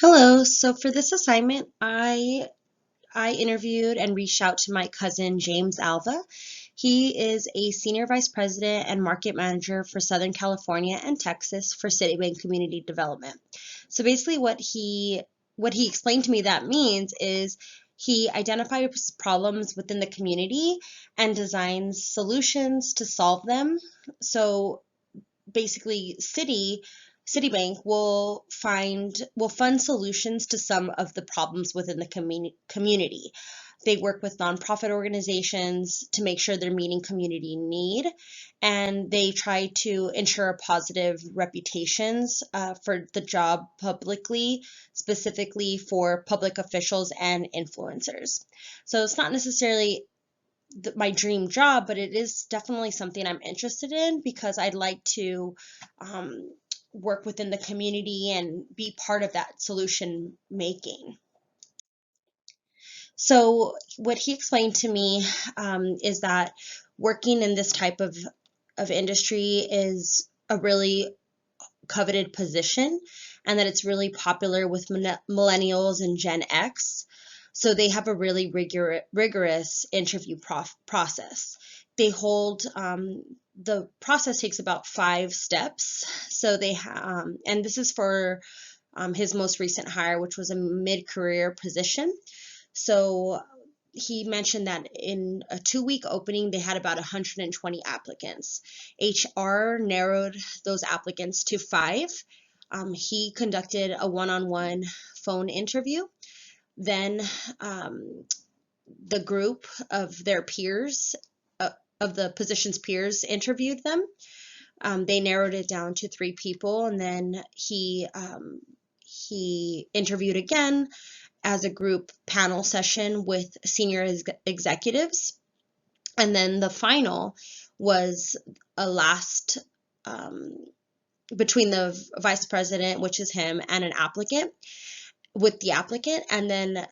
Hello. So for this assignment, I interviewed and reached out to my cousin James Alva. He is a senior vice president and market manager for Southern California and Texas for Citibank Community Development. So basically what he explained to me that means is he identifies problems within the community and designs solutions to solve them. So basically Citibank will fund solutions to some of the problems within the community. They work with nonprofit organizations to make sure they're meeting community need, and they try to ensure positive reputations for the job publicly, specifically for public officials and influencers. So it's not necessarily my dream job, but it is definitely something I'm interested in because I'd like to um, work within the community and be part of that solution making. So, what he explained to me is that working in this type of industry is a really coveted position and that it's really popular with millennials and Gen X. So they have a really rigorous interview process. They hold the process takes about 5 steps. So and this is for his most recent hire, which was a mid-career position. So he mentioned that in a 2-week opening, they had about 120 applicants. HR narrowed those applicants to 5. He conducted a one-on-one phone interview. Then the group of their peers, of the position's peers, interviewed them. They narrowed it down to 3 people, and then he interviewed again as a group panel session with senior executives. And then the final was a last between the vice president, which is him, and an applicant with the applicant. And then,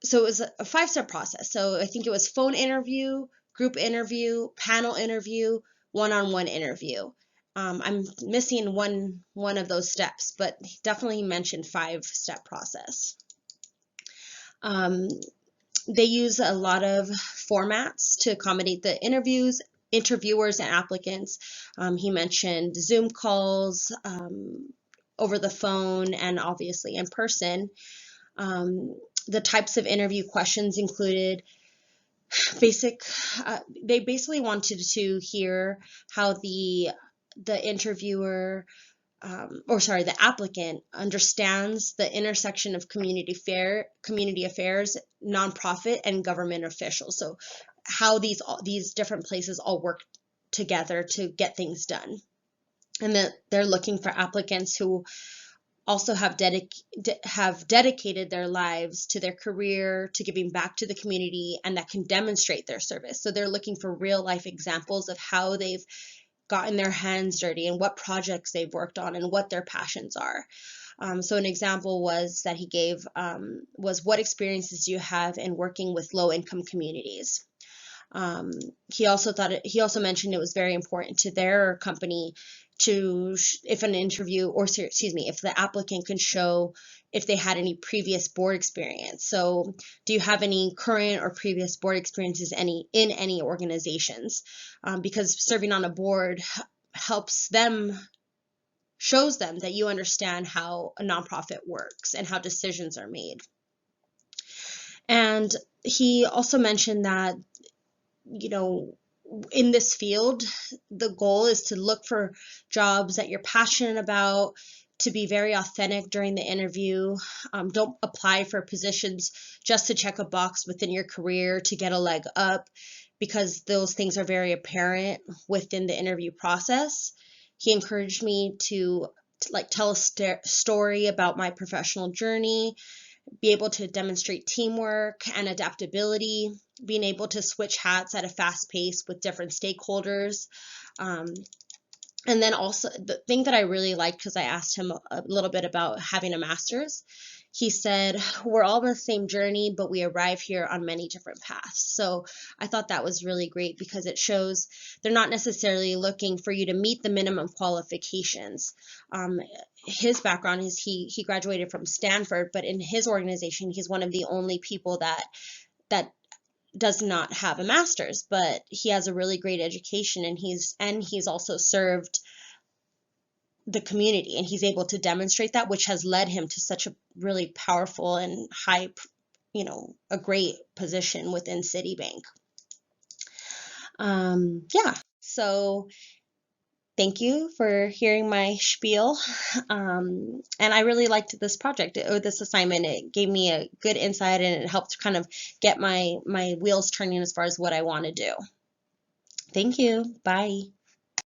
so it was a 5-step process. So I think it was phone interview, group interview, panel interview, one-on-one interview. I'm missing one of those steps, but definitely mentioned 5-step process. They use a lot of formats to accommodate the interviewers and applicants. He mentioned Zoom calls, over the phone, and obviously in person. The types of interview questions included they basically wanted to hear how the interviewer the applicant understands the intersection of community affairs, nonprofit, and government officials. So how these different places all work together to get things done. And that they're looking for applicants who also have dedicated their lives to their career, to giving back to the community, and that can demonstrate their service. So they're looking for real life examples of how they've gotten their hands dirty and what projects they've worked on and what their passions are. So an example was that he gave was, what experiences do you have in working with low income communities? He also mentioned it was very important to their company to, if an interview, or excuse me, if the applicant can show if they had any previous board experience. So do you have any current or previous board experiences in any organizations? Because serving on a board shows them that you understand how a nonprofit works and how decisions are made. And he also mentioned that, in this field, the goal is to look for jobs that you're passionate about, to be very authentic during the interview. Don't apply for positions just to check a box within your career to get a leg up, because those things are very apparent within the interview process. He encouraged me to tell a story about my professional journey, be able to demonstrate teamwork and adaptability, being able to switch hats at a fast pace with different stakeholders. And then also the thing that I really liked, because I asked him a little bit about having a master's, he said, we're all on the same journey, but we arrive here on many different paths. So I thought that was really great because it shows they're not necessarily looking for you to meet the minimum qualifications. His background is he graduated from Stanford, but in his organization, he's one of the only people that does not have a master's, but he has a really great education, and he's also served the community, and he's able to demonstrate that, which has led him to such a really powerful and high, a great position within Citibank. Yeah, so thank you for hearing my spiel. And I really liked this project, this assignment. It gave me a good insight, and it helped kind of get my wheels turning as far as what I want to do. Thank you. Bye.